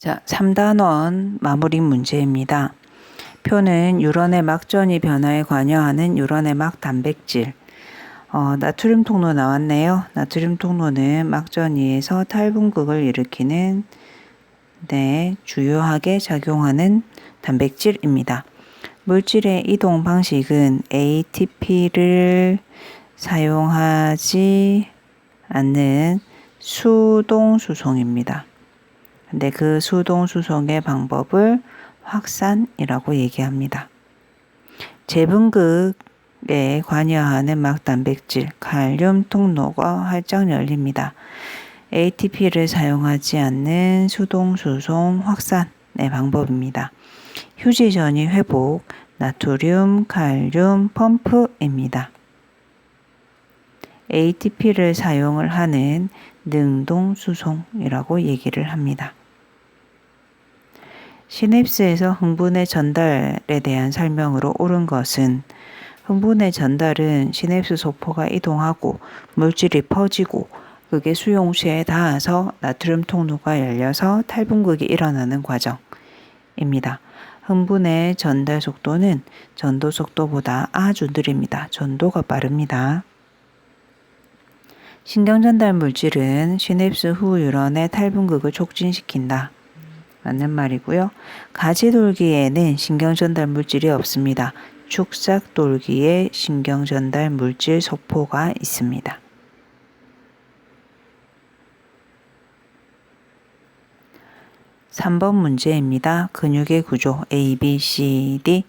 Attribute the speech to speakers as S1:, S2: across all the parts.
S1: 자, 3단원 마무리 문제입니다. 표는 유런의 막전이 변화에 관여하는 유런의 막 단백질. 나트륨 통로 나왔네요. 나트륨 통로는 막전이에서 탈분극을 일으키는 주요하게 작용하는 단백질입니다. 물질의 이동 방식은 ATP를 사용하지 않는 수동수송입니다. 근데 그 수동수송의 방법을 확산이라고 얘기합니다. 재분극에 관여하는 막단백질, 칼륨 통로가 활짝 열립니다. ATP를 사용하지 않는 수동수송 확산의 방법입니다. 휴지 전이 회복, 나트륨, 칼륨, 펌프입니다. ATP를 사용을 하는 능동수송이라고 얘기를 합니다. 시냅스에서 흥분의 전달에 대한 설명으로 옳은 것은 흥분의 전달은 시냅스 소포가 이동하고 물질이 퍼지고 그게 수용체에 닿아서 나트륨 통로가 열려서 탈분극이 일어나는 과정입니다. 흥분의 전달 속도는 전도 속도보다 아주 느립니다. 전도가 빠릅니다. 신경전달 물질은 시냅스 후 유런의 탈분극을 촉진시킨다. 맞는 말이고요. 가지돌기에는 신경전달 물질이 없습니다. 축삭돌기에 신경전달 물질 소포가 있습니다. (3번) 문제입니다. 근육의 구조 A, B, C, D.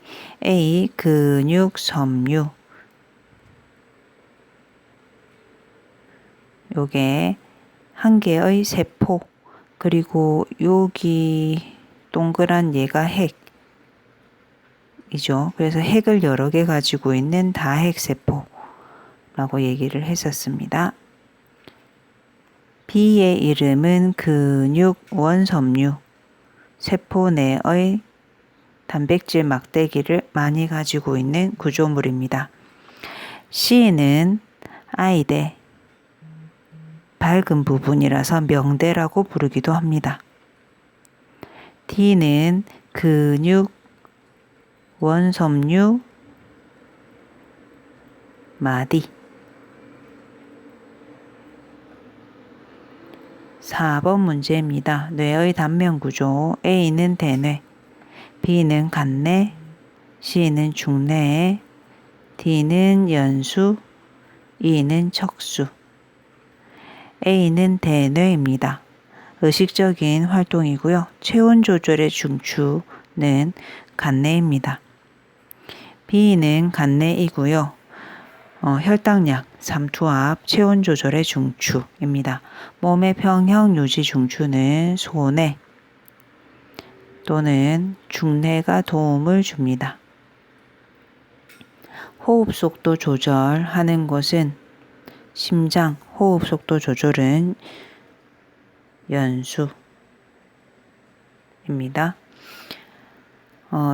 S1: A. 근육 섬유. 요게 한 개의 세포. 그리고 여기 동그란 얘가 핵이죠. 그래서 핵을 여러 개 가지고 있는 다핵세포라고 얘기를 했었습니다. B의 이름은 근육 원섬유. 세포 내의 단백질 막대기를 많이 가지고 있는 구조물입니다. C는 아이대. 밝은 부분이라서 명대라고 부르기도 합니다. D는 근육 원섬유 마디. 4번 문제입니다. 뇌의 단면 구조 A는 대뇌, B는 간뇌, C는 중뇌, D는 연수, E는 척수. A는 대뇌입니다. 의식적인 활동이고요. 체온 조절의 중추는 간뇌입니다. B는 간뇌이고요. 혈당약, 삼투압, 체온 조절의 중추입니다. 몸의 평형 유지 중추는 소뇌 또는 중뇌가 도움을 줍니다. 호흡 속도 조절하는 것은 심장, 호흡 속도 조절은 연수입니다.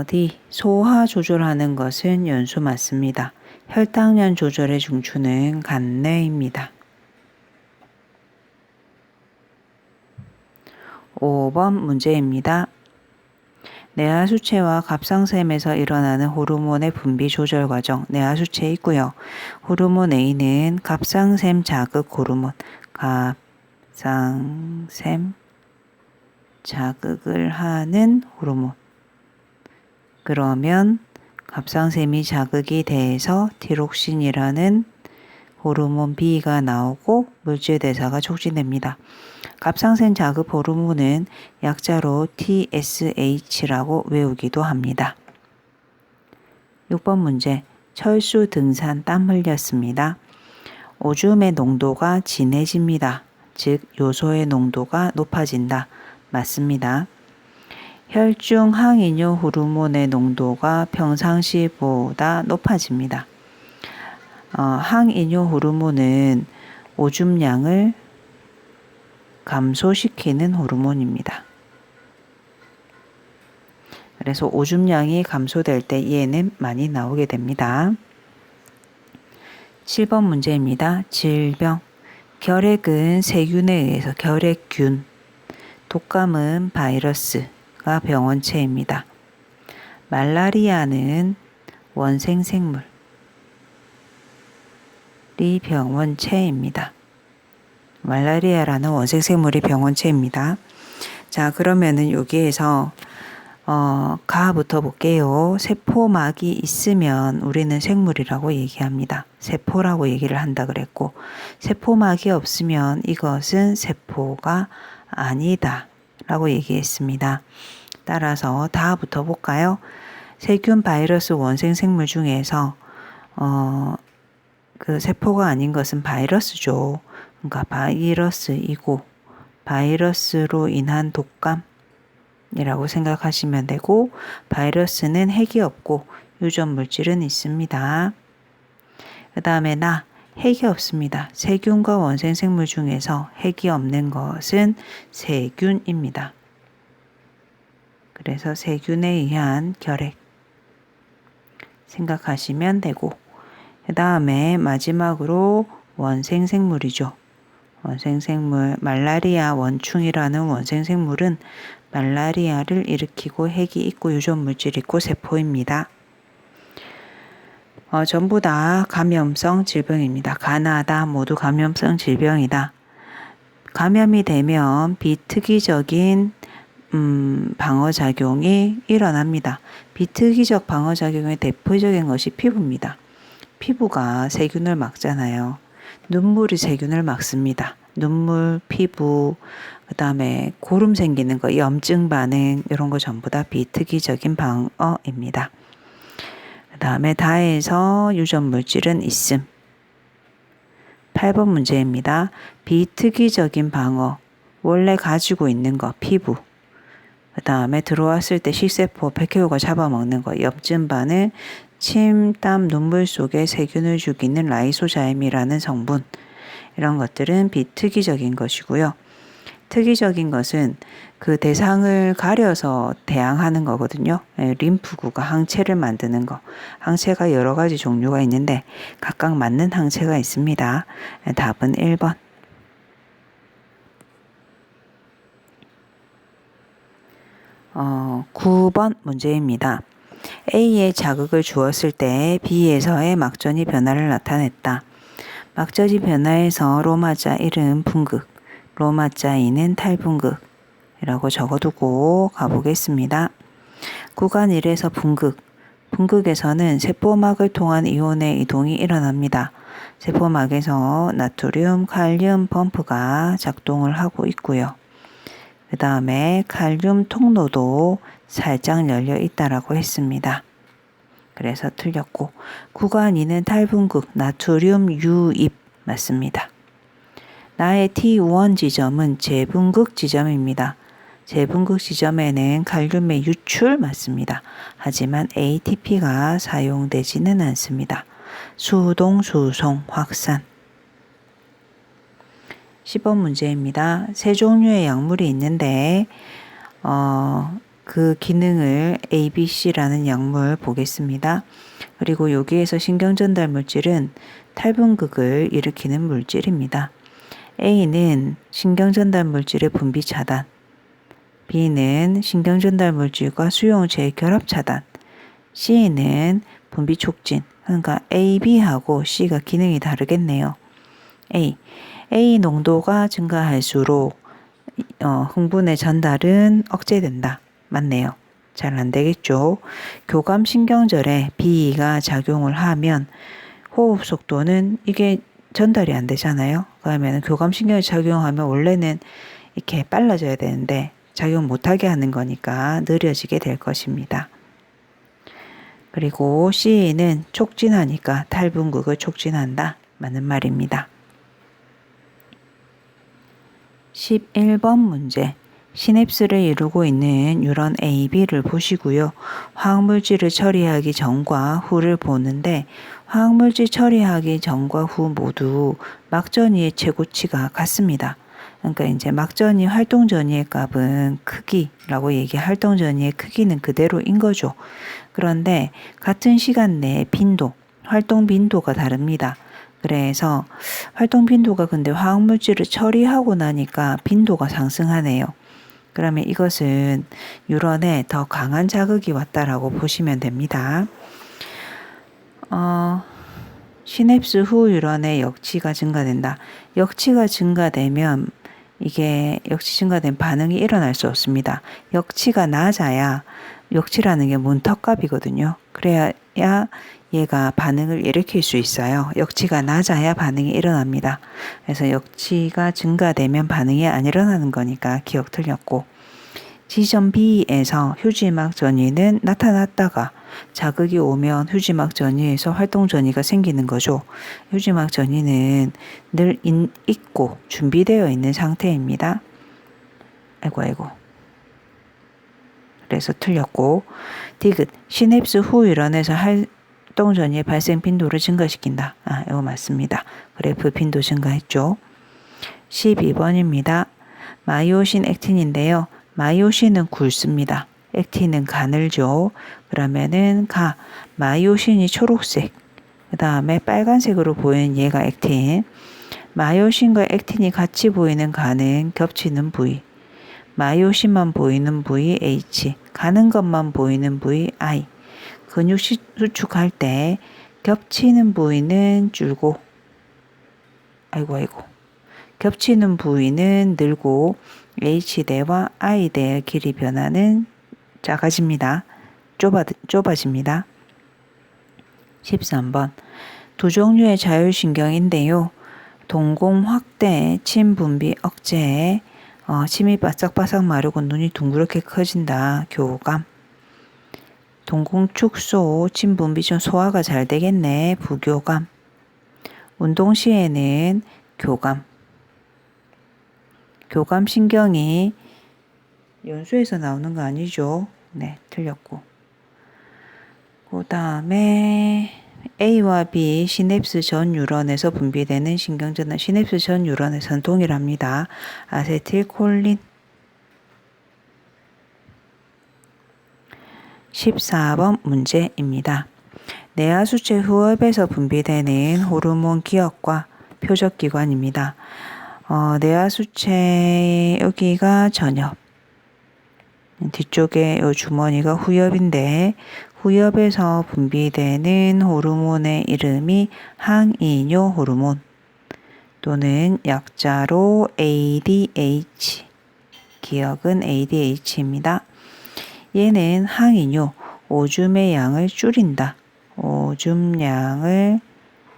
S1: D. 소화 조절하는 것은 연수 맞습니다. 혈당량 조절의 중추는 간뇌입니다. 5번 문제입니다. 뇌하수체와 갑상샘에서 일어나는 호르몬의 분비 조절 과정, 뇌하수체에 있고요. 호르몬 A는 갑상샘 자극 호르몬, 갑상샘 자극을 하는 호르몬. 그러면 갑상샘이 자극이 돼서 티록신이라는 호르몬 B가 나오고 물질 대사가 촉진됩니다. 갑상샘 자극 호르몬은 약자로 TSH라고 외우기도 합니다. 6번 문제. 철수 등산 땀 흘렸습니다. 오줌의 농도가 진해집니다. 즉 요소의 농도가 높아진다. 맞습니다. 혈중 항이뇨 호르몬의 농도가 평상시보다 높아집니다. 항이뇨 호르몬은 오줌량을 감소시키는 호르몬입니다. 그래서 오줌량이 감소될 때 얘는 많이 나오게 됩니다. 7번 문제입니다. 질병. 결핵은 세균에 의해서 결핵균 독감은 바이러스가 병원체입니다. 말라리아는 원생생물이 병원체입니다. 말라리아라는 원생생물이 병원체입니다. 자, 그러면은 여기에서 가부터 볼게요. 세포막이 있으면 우리는 생물이라고 얘기합니다. 세포라고 얘기를 한다 그랬고, 세포막이 없으면 이것은 세포가 아니다 라고 얘기했습니다. 따라서 다부터 볼까요? 세균, 바이러스, 원생생물 중에서 그 세포가 아닌 것은 바이러스죠. 그러니까 바이러스이고, 바이러스로 인한 독감이라고 생각하시면 되고, 바이러스는 핵이 없고 유전 물질은 있습니다. 그 다음에 핵이 없습니다. 세균과 원생생물 중에서 핵이 없는 것은 세균입니다. 그래서 세균에 의한 결핵 생각하시면 되고, 그 다음에 마지막으로 원생생물이죠. 원생생물, 말라리아 원충이라는 원생생물은 말라리아를 일으키고 핵이 있고 유전 물질이 있고 세포입니다. 전부 다 감염성 질병입니다. 가나다 모두 감염성 질병이다. 감염이 되면 비특이적인 방어작용이 일어납니다. 비특이적 방어작용의 대표적인 것이 피부입니다. 피부가 세균을 막잖아요. 눈물이 세균을 막습니다. 눈물, 피부, 그 다음에 고름 생기는 거, 염증 반응 이런 거 전부 다 비특이적인 방어입니다. 그 다음에 다에서 유전 물질은 있음. 8번 문제입니다. 비특이적인 방어, 원래 가지고 있는 거, 피부. 그 다음에 들어왔을 때 식세포, 백혈구가 잡아먹는 거, 염증 반응, 침, 땀, 눈물 속에 세균을 죽이는 라이소자임이라는 성분. 이런 것들은 비특이적인 것이고요. 특이적인 것은 그 대상을 가려서 대항하는 거거든요. 림프구가 항체를 만드는 거. 항체가 여러 가지 종류가 있는데 각각 맞는 항체가 있습니다. 답은 1번. 어, 9번 문제입니다. A에 자극을 주었을 때 B에서의 막전이 변화를 나타냈다. 막전이 변화해서 로마자 1은 분극, 로마자 2는 탈분극이라고 적어두고 가보겠습니다. 구간 1에서 분극, 분극에서는 세포막을 통한 이온의 이동이 일어납니다. 세포막에서 나트륨, 칼륨 펌프가 작동을 하고 있고요. 그 다음에 칼륨 통로도 살짝 열려 있다라고 했습니다. 그래서 틀렸고, 구간 2는 탈분극, 나트륨 유입 맞습니다. 나의 T1 지점은 재분극 지점입니다. 재분극 지점에는 칼륨의 유출 맞습니다. 하지만 ATP가 사용되지는 않습니다. 수동, 수송, 확산. 10번 문제입니다. 세 종류의 약물이 있는데 그 기능을 ABC라는 약물 보겠습니다. 그리고 여기에서 신경전달 물질은 탈분극을 일으키는 물질입니다. A는 신경전달 물질의 분비 차단, B는 신경전달 물질과 수용체의 결합 차단, C는 분비 촉진. 그러니까 A, B하고 C가 기능이 다르겠네요. A 농도가 증가할수록 흥분의 전달은 억제된다. 맞네요. 잘 안 되겠죠. 교감신경절에 B가 작용을 하면 호흡 속도는 이게 전달이 안 되잖아요. 그러면 교감신경이 작용하면 원래는 이렇게 빨라져야 되는데 작용 못하게 하는 거니까 느려지게 될 것입니다. 그리고 C는 촉진하니까 탈분극을 촉진한다. 맞는 말입니다. 11번 문제. 시냅스를 이루고 있는 뉴런 A, B를 보시고요. 화학물질을 처리하기 전과 후를 보는데 화학물질 처리하기 전과 후 모두 막전이의 최고치가 같습니다. 그러니까 이제 막전이 활동전이의 값은 크기라고 활동전이의 크기는 그대로인 거죠. 그런데 같은 시간 내에 빈도, 활동 빈도가 다릅니다. 그래서 활동 빈도가 근데 화학물질을 처리하고 나니까 빈도가 상승하네요. 그러면 이것은 뉴런에 더 강한 자극이 왔다라고 보시면 됩니다. 시냅스 후 뉴런의 역치가 증가된다. 역치가 증가되면 이게 역치 증가된 반응이 일어날 수 없습니다. 역치가 낮아야 역치라는 게 문턱값이거든요. 그래야 얘가 반응을 일으킬 수 있어요. 역치가 낮아야 반응이 일어납니다. 그래서 역치가 증가되면 반응이 안 일어나는 거니까 기억 틀렸고, 지점 B에서 휴지막 전이는 나타났다가 자극이 오면 휴지막 전이에서 활동 전이가 생기는 거죠. 휴지막 전이는 늘 있고 준비되어 있는 상태입니다. 아이고. 그래서 틀렸고, 디귿 시냅스 후 일원에서 활동 전이의 발생 빈도를 증가시킨다. 이거 맞습니다. 그래프 빈도 증가했죠. 12번입니다. 마이오신 액틴인데요. 마이오신은 굵습니다. 액틴은 가늘죠. 그러면은 마이오신이 초록색, 그 다음에 빨간색으로 보이는 얘가 액틴. 마이오신과 액틴이 같이 보이는 가는 겹치는 부위. 마이오신만 보이는 부위 H, 가는 것만 보이는 부위 I. 근육 수축할 때 겹치는 부위는 줄고, 아이고. 겹치는 부위는 늘고 H대와 I대의 길이 변화는 작아집니다. 좁아집니다. 13번. 두 종류의 자율신경인데요. 동공 확대, 침 분비 억제, 침이 바싹바싹 마르고 눈이 둥그렇게 커진다. 교감. 동공 축소, 침 분비 좀 소화가 잘 되겠네. 부교감. 운동 시에는 교감. 교감신경이 연수에서 나오는 거 아니죠? 네, 틀렸고. 그 다음에 A와 B 시냅스 전 뉴런에서 분비되는 신경전환. 시냅스 전 뉴런에서는 동일합니다. 아세틸콜린. 14번 문제입니다. 뇌하수체 후엽에서 분비되는 호르몬 기억과 표적기관입니다. 뇌하수체 여기가 전엽, 뒤쪽에 이 주머니가 후엽인데, 후엽에서 분비되는 호르몬의 이름이 항이뇨 호르몬 또는 약자로 ADH, 기억은 ADH입니다. 얘는 항이뇨, 오줌의 양을 줄인다. 오줌량을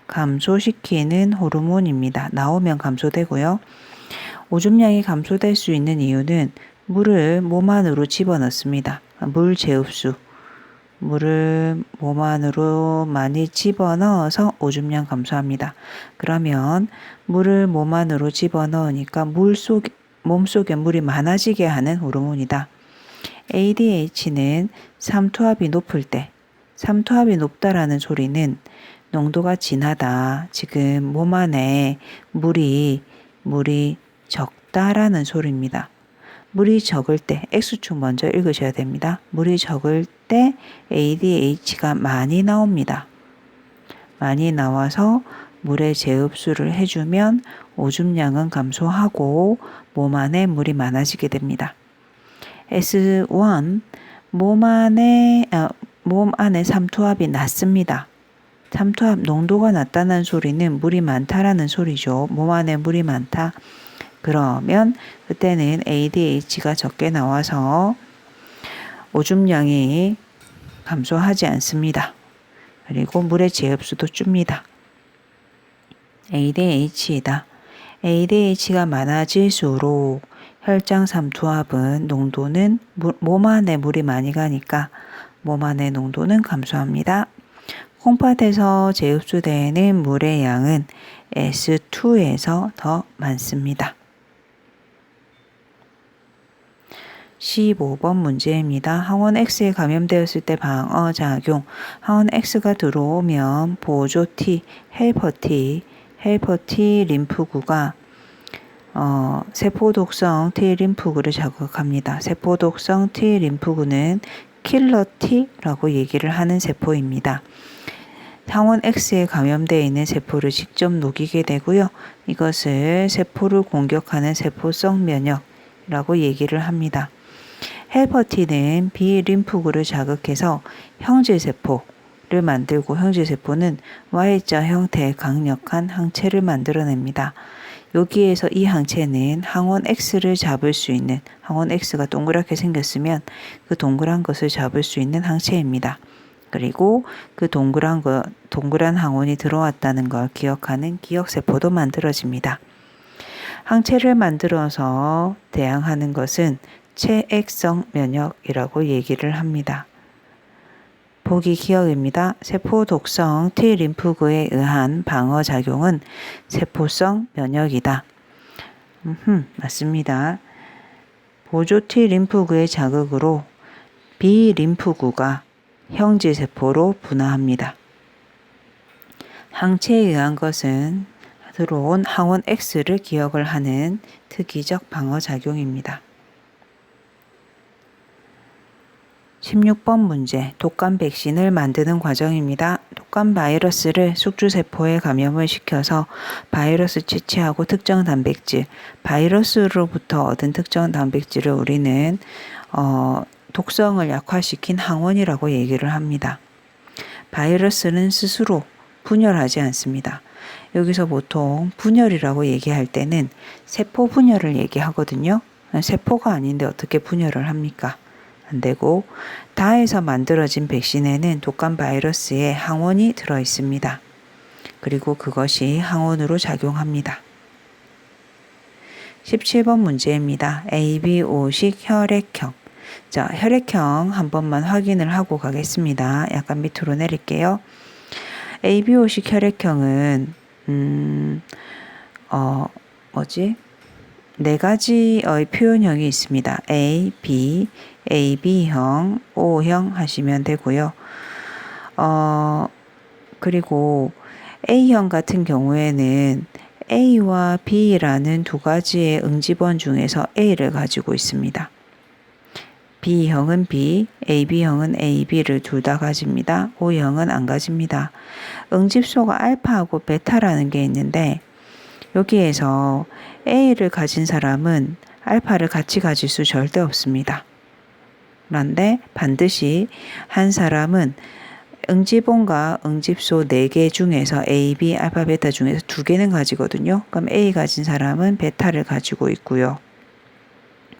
S1: 감소시키는 호르몬입니다. 나오면 감소되고요. 오줌량이 감소될 수 있는 이유는 물을 몸 안으로 집어넣습니다. 물 재흡수. 물을 몸 안으로 많이 집어넣어서 오줌량 감소합니다. 그러면 물을 몸 안으로 집어넣으니까 몸속에 물이 많아지게 하는 호르몬이다. ADH는 삼투압이 높을 때, 삼투압이 높다라는 소리는 농도가 진하다. 지금 몸 안에 물이 적다라는 소리입니다. 물이 적을 때, X축 먼저 읽으셔야 됩니다. 물이 적을 때 ADH가 많이 나옵니다. 많이 나와서 물의 재흡수를 해주면 오줌량은 감소하고 몸 안에 물이 많아지게 됩니다. S1, 몸 안에 삼투압이 낮습니다. 삼투압 농도가 낮다는 소리는 물이 많다라는 소리죠. 몸 안에 물이 많다. 그러면 그때는 ADH가 적게 나와서 오줌량이 감소하지 않습니다. 그리고 물의 재흡수도 줍니다. ADH이다. ADH가 많아질수록 혈장 삼투압은 농도는 몸 안에 물이 많이 가니까 몸 안의 농도는 감소합니다. 콩팥에서 재흡수되는 물의 양은 S2에서 더 많습니다. 15번 문제입니다. 항원 X에 감염되었을 때 방어작용. 항원 X가 들어오면 보조 T, 헬퍼 T 림프구가 세포독성 T 림프구를 자극합니다. 세포독성 T 림프구는 킬러 T라고 얘기를 하는 세포입니다. 항원 X에 감염되어 있는 세포를 직접 녹이게 되고요. 이것을 세포를 공격하는 세포성 면역, T라고 얘기를 합니다. 헬퍼 T는 B 림프구를 자극해서 형질세포를 만들고 형질세포는 Y자 형태의 강력한 항체를 만들어냅니다. 여기에서 이 항체는 항원 X를 잡을 수 있는, 항원 X가 동그랗게 생겼으면 그 동그란 것을 잡을 수 있는 항체입니다. 그리고 그 동그란 항원이 들어왔다는 걸 기억하는 기억세포도 만들어집니다. 항체를 만들어서 대항하는 것은 체액성 면역이라고 얘기를 합니다. 보기 기억입니다. 세포 독성 T 림프구에 의한 방어작용은 세포성 면역이다. 맞습니다. 보조 T 림프구의 자극으로 B 림프구가 형질세포로 분화합니다. 항체에 의한 것은 들어온 항원 X를 기억을 하는 특이적 방어작용입니다. 16번 문제, 독감 백신을 만드는 과정입니다. 독감 바이러스를 숙주세포에 감염을 시켜서 바이러스 채취하고 특정 단백질, 바이러스로부터 얻은 특정 단백질을 우리는 독성을 약화시킨 항원이라고 얘기를 합니다. 바이러스는 스스로 분열하지 않습니다. 여기서 보통 분열이라고 얘기할 때는 세포 분열을 얘기하거든요. 세포가 아닌데 어떻게 분열을 합니까? 안 되고, 다에서 만들어진 백신에는 독감 바이러스에 항원이 들어 있습니다. 그리고 그것이 항원으로 작용합니다. 17번 문제입니다. ABO식 혈액형. 자, 혈액형 한 번만 확인을 하고 가겠습니다. 약간 밑으로 내릴게요. ABO식 혈액형은 네 가지의 표현형이 있습니다. A, B, AB형, O형 하시면 되고요. 그리고 A형 같은 경우에는 A와 B라는 두 가지의 응집원 중에서 A를 가지고 있습니다. B형은 B, AB형은 AB를 둘 다 가집니다. O형은 안 가집니다. 응집소가 알파하고 베타라는 게 있는데 여기에서 A를 가진 사람은 알파를 같이 가질 수 절대 없습니다. 그런데 반드시 한 사람은 응집원과 응집소 4개 중에서 A, B, 알파, 베타 중에서 2개는 가지거든요. 그럼 A 가진 사람은 베타를 가지고 있고요.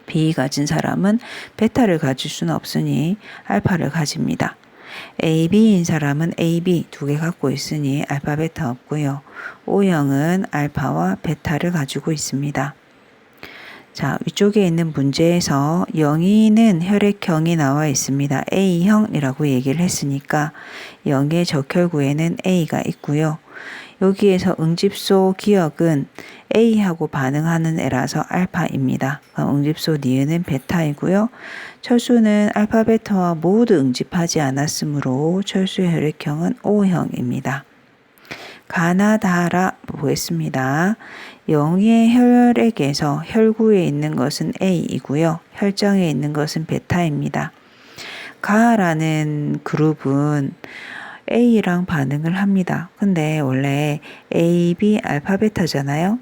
S1: B 가진 사람은 베타를 가질 수는 없으니 알파를 가집니다. AB인 사람은 AB 2개 갖고 있으니 알파, 베타 없고요. O형은 알파와 베타를 가지고 있습니다. 자, 위쪽에 있는 문제에서 영이는 혈액형이 나와 있습니다. A형이라고 얘기를 했으니까 영의 적혈구에는 A가 있고요. 여기에서 응집소 기억은 A하고 반응하는 애라서 알파입니다. 응집소 니은은 베타이고요. 철수는 알파, 베타와 모두 응집하지 않았으므로 철수의 혈액형은 O형입니다. 가나다라 보겠습니다. 영의 혈액에서 혈구에 있는 것은 A이고요. 혈장에 있는 것은 베타입니다. 가라는 그룹은 A랑 반응을 합니다. 근데 원래 A, B, 알파, 베타잖아요.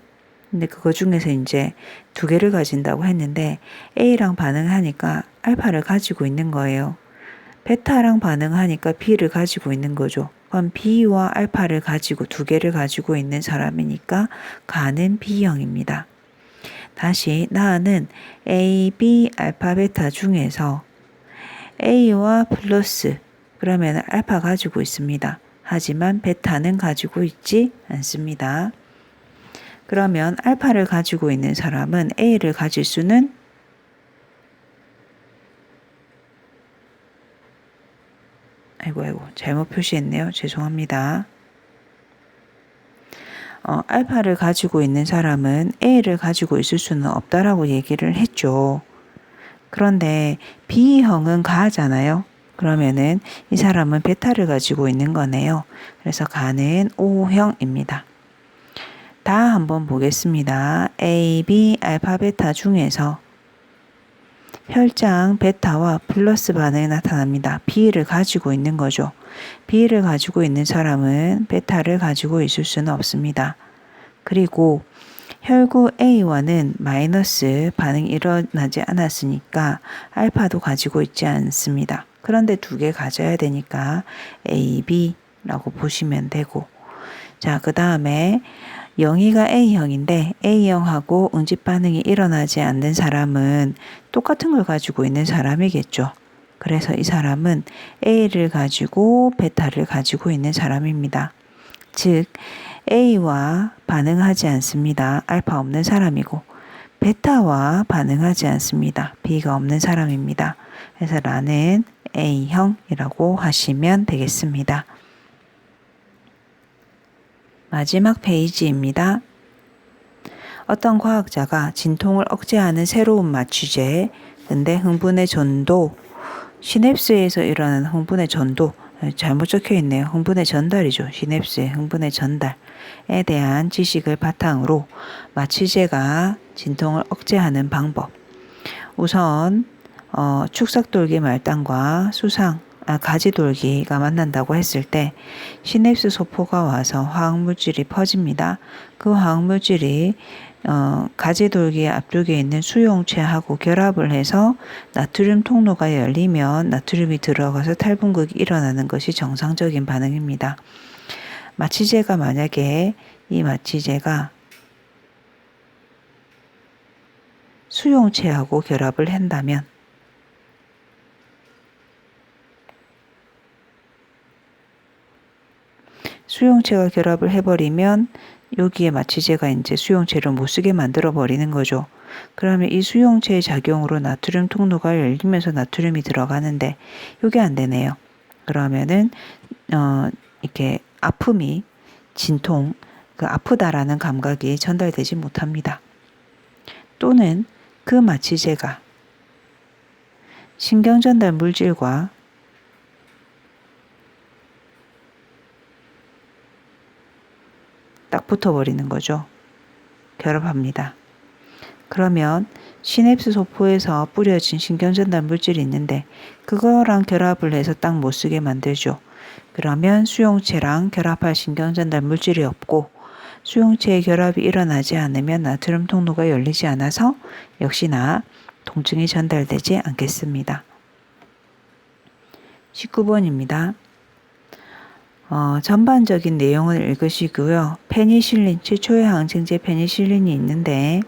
S1: 근데 그거 중에서 이제 2개를 가진다고 했는데 A랑 반응하니까 알파를 가지고 있는 거예요. 베타랑 반응하니까 B를 가지고 있는 거죠. 그럼 B와 알파를 가지고 2개를 가지고 있는 사람이니까 가는 B형입니다. 다시 나는 A, B, 알파, 베타 중에서 A와 플러스 그러면 알파 가지고 있습니다. 하지만 베타는 가지고 있지 않습니다. 그러면 알파를 가지고 있는 사람은 A를 가질 수는 아이고 잘못 표시했네요. 죄송합니다. 알파를 가지고 있는 사람은 A를 가지고 있을 수는 없다라고 얘기를 했죠. 그런데 B형은 가잖아요. 그러면은 이 사람은 베타를 가지고 있는 거네요. 그래서 가는 O형입니다. 다 한번 보겠습니다. A, B, 알파, 베타 중에서 혈장 베타와 플러스 반응이 나타납니다. B를 가지고 있는 거죠. B를 가지고 있는 사람은 베타를 가지고 있을 수는 없습니다. 그리고 혈구 A와는 마이너스 반응이 일어나지 않았으니까 알파도 가지고 있지 않습니다. 그런데 두 개 가져야 되니까 A, B라고 보시면 되고, 자, 그 다음에 영희가 A형인데 A형하고 응집 반응이 일어나지 않는 사람은 똑같은 걸 가지고 있는 사람이겠죠. 그래서 이 사람은 A를 가지고 베타를 가지고 있는 사람입니다. 즉 A와 반응하지 않습니다. 알파 없는 사람이고, 베타와 반응하지 않습니다. B가 없는 사람입니다. 그래서 나는 A형이라고 하시면 되겠습니다. 마지막 페이지입니다. 어떤 과학자가 진통을 억제하는 새로운 마취제, 근데 흥분의 전도, 시냅스에서 일어나는 흥분의 전도, 잘못 적혀 있네요. 흥분의 전달이죠. 시냅스의 흥분의 전달에 대한 지식을 바탕으로 마취제가 진통을 억제하는 방법. 우선 축삭돌기 말단과 가지돌기가 만난다고 했을 때 시냅스 소포가 와서 화학물질이 퍼집니다. 그 화학물질이 가지돌기 앞쪽에 있는 수용체하고 결합을 해서 나트륨 통로가 열리면 나트륨이 들어가서 탈분극이 일어나는 것이 정상적인 반응입니다. 마취제가 만약에 이 마취제가 수용체하고 결합을 한다면 수용체가 결합을 해버리면 여기에 마취제가 이제 수용체를 못 쓰게 만들어 버리는 거죠. 그러면 이 수용체의 작용으로 나트륨 통로가 열리면서 나트륨이 들어가는데 이게 안 되네요. 그러면은 이렇게 아픔이 진통, 그 아프다라는 감각이 전달되지 못합니다. 또는 그 마취제가 신경전달 물질과 딱 붙어버리는 거죠. 결합합니다. 그러면 시냅스 소포에서 뿌려진 신경전달 물질이 있는데 그거랑 결합을 해서 딱 못쓰게 만들죠. 그러면 수용체랑 결합할 신경전달 물질이 없고 수용체의 결합이 일어나지 않으면 나트륨 통로가 열리지 않아서 역시나 통증이 전달되지 않겠습니다. 19번입니다. 전반적인 내용을 읽으시고요. 페니실린, 최초의 항생제 페니실린이 있는데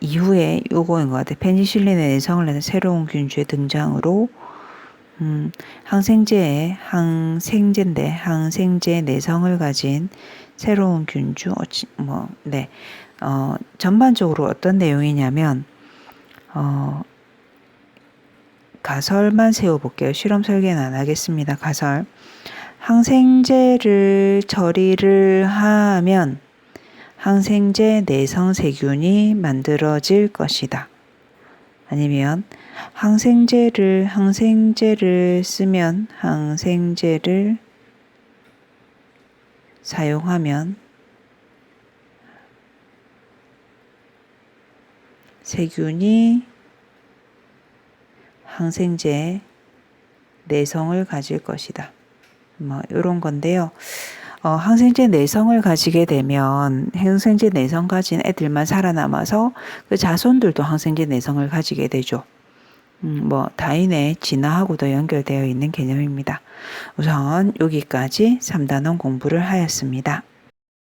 S1: 이후에 요거인 것 같아요. 페니실린의 내성을 내는 새로운 균주의 등장으로 항생제의 내성을 가진 새로운 균주, 전반적으로 어떤 내용이냐면 가설만 세워볼게요. 실험 설계는 안 하겠습니다. 가설. 항생제를 처리를 하면 항생제 내성 세균이 만들어질 것이다. 아니면 항생제를 쓰면 항생제를 사용하면 세균이 항생제 내성을 가질 것이다. 이런 건데요. 항생제 내성을 가지게 되면 항생제 내성 가진 애들만 살아남아서 그 자손들도 항생제 내성을 가지게 되죠. 다인의 진화하고도 연결되어 있는 개념입니다. 우선 여기까지 3단원 공부를 하였습니다.